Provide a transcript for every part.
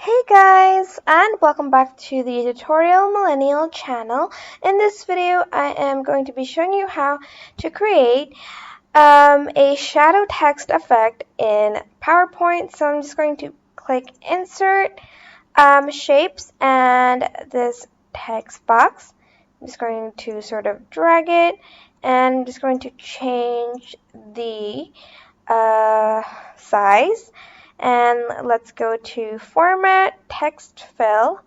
Hey guys, and welcome back to the Tutorial Millennial channel. In this video, I am going to be showing you how to create a shadow text effect in PowerPoint. So I'm just going to click Insert, Shapes, and this text box. I'm just going to sort of drag it, and I'm just going to change the size. And let's go to Format, Text Fill,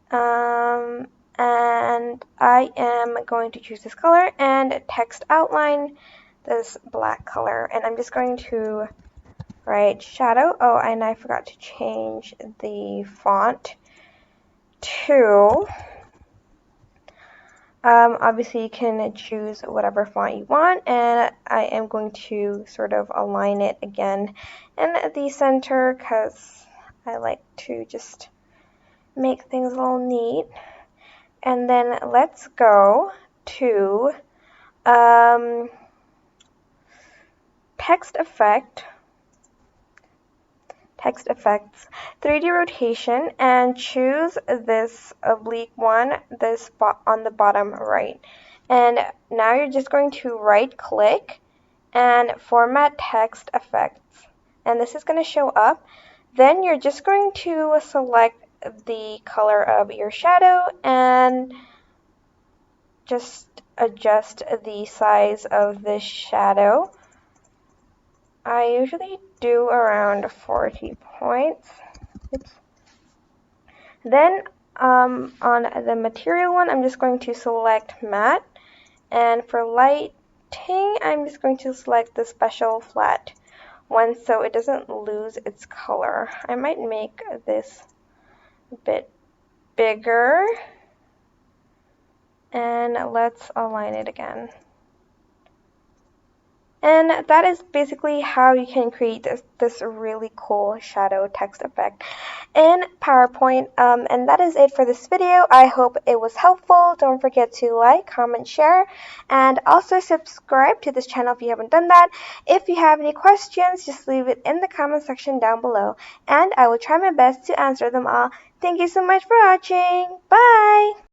and I am going to choose this color, and Text Outline, this black color, and I'm just going to write shadow. Oh, and I forgot to change the font to, obviously you can choose whatever font you want, and I am going to sort of align it again in the center because I like to just make things all neat. And then let's go to text effects, 3D rotation, and choose this oblique one, this on the bottom right. And now you're just going to right click and format text effects, and this is going to show up. Then you're just going to select the color of your shadow and just adjust the size of this shadow. I usually do around 40 points. Oops. Then on the material one, I'm just going to select matte, and for lighting, I'm just going to select the special flat one so it doesn't lose its color. I might make this a bit bigger, and let's align it again. And that is basically how you can create this really cool shadow text effect in PowerPoint. And that is it for this video. I hope it was helpful. Don't forget to like, comment, share, and also subscribe to this channel if you haven't done that. If you have any questions, just leave it in the comment section down below, and I will try my best to answer them all. Thank you so much for watching. Bye!